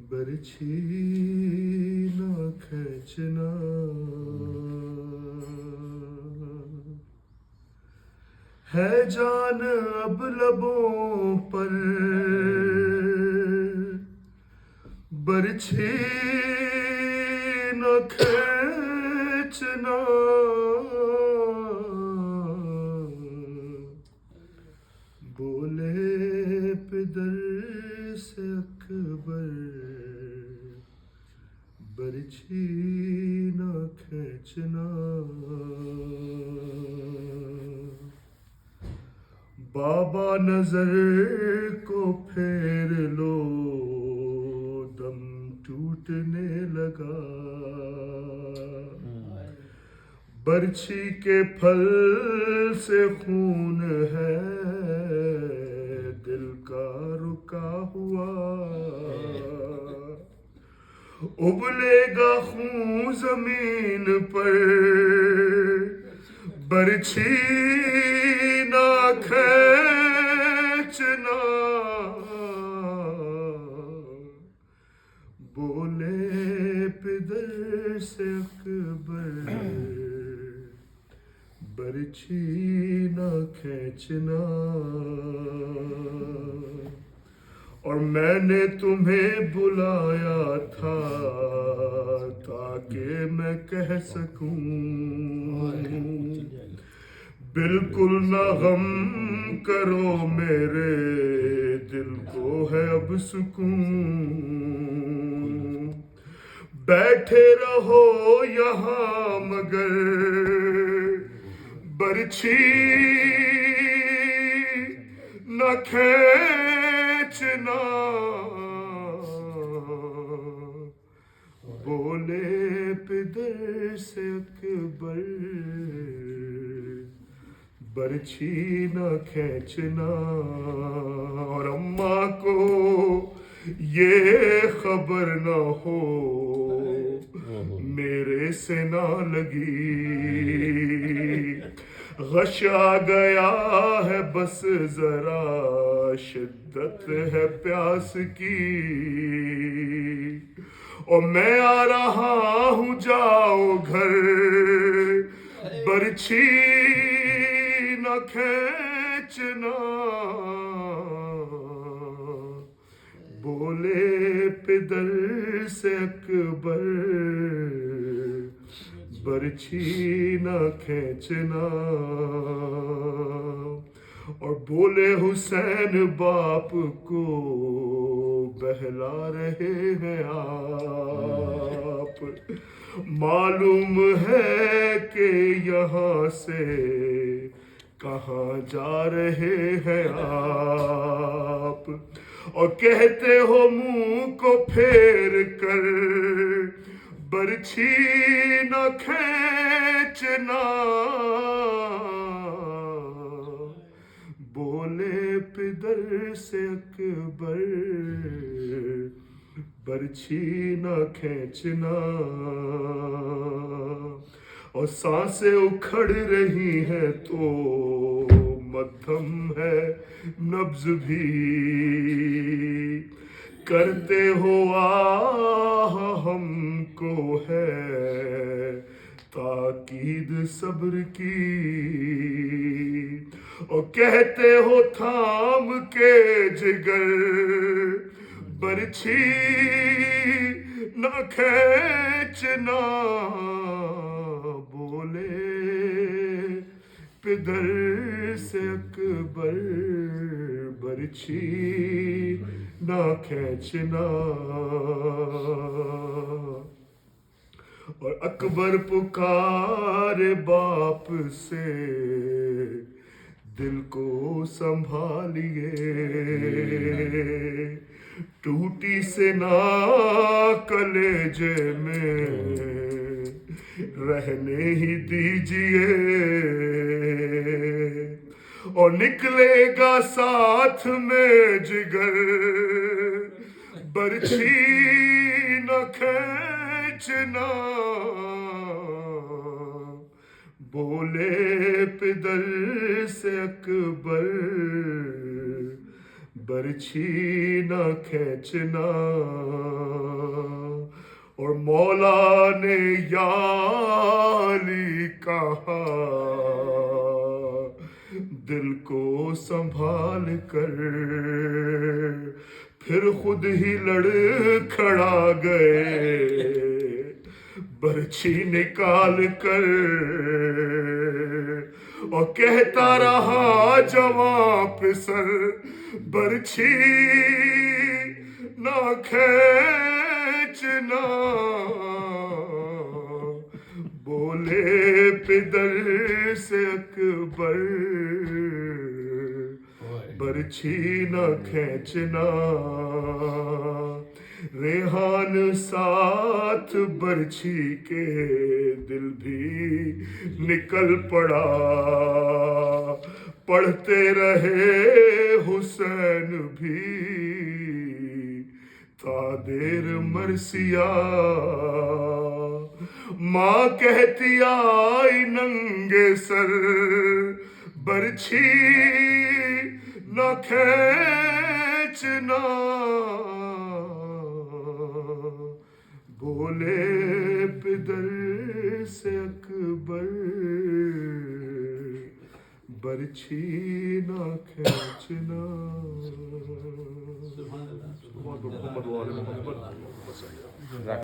برچھی نہ کھینچنا، ہے جان اب لبوں پر، برچھی نہ کھینچنا، بولے پدر سے اکبر، برچھی نہ کھینچنا، بابا نظر کو پھیر لو، دم ٹوٹنے لگا، برچھی کے پھل سے خون ہے دل کا رکا ہوا، ابلے گا خون زمین پر، برچھی نہ کھینچنا، بولے پدر سے اکبر، برچھی نہ کھینچنا، اور میں نے تمہیں بلایا تھا تاکہ میں کہہ سکوں، بالکل نہ غم کرو میرے دل کو ہے اب سکون، بیٹھے رہو یہاں مگر برچھی نہ کھینچنا، بولے پدر سے اکبر، برچھی نہ کھینچنا، اور اماں کو یہ خبر نہ ہو میرے سے نہ لگی، غش آ گیا ہے بس ذرا شدت ہے پیاس کی، اور میں آ رہا ہوں جاؤ گھر، برچھی نہ کھینچنا، بولے پدر سے اکبر، برچھی نہ کھینچنا، اور بولے حسین باپ کو بہلا رہے ہیں آپ، معلوم ہے کہ یہاں سے کہاں جا رہے ہیں آپ، اور کہتے ہو منہ کو پھیر کر برچھی نہ کھینچنا، بولے پدر سے اکبر، برچھی نہ کھینچنا، اور سانسیں اکھڑ رہی ہیں تو مدھم ہے نبض بھی، کرتے ہو آہ ہم کو ہے تاکید صبر کی، اور کہتے ہو تھام کے جگر، برچھی نہ کھینچنا، بولے پدر سے اکبر، برچھی نہ کھینچنا، اور اکبر پکارے باپ سے دل کو سنبھالیے، ٹوٹی سے نہ کلیجے میں رہنے ہی دیجئے، اور نکلے گا ساتھ میں جگر، برچھی نہ کھینچنا، بولے پدر سے اکبر، برچھی نہ کھینچنا. اور مولا نے یا علی کہا دل کو سنبھال کر. پھر خود ہی لڑ کھڑا گئے برچھی نکال کر. اور کہتا رہا جوان پسر برچھی نہ کھینچنا. بولے پدر سے اکبر برچھی نہ کھینچنا. ریحان ساتھ برچھی کے دل بھی نکل پڑا. پڑھتے رہے حسین بھی تھا دیر مرثیہ. ماں کہتی آئی ننگے سر برچھی نہ کھینچنا. بولے پدر سے اکبر برچھی نہ کھینچنا. محمد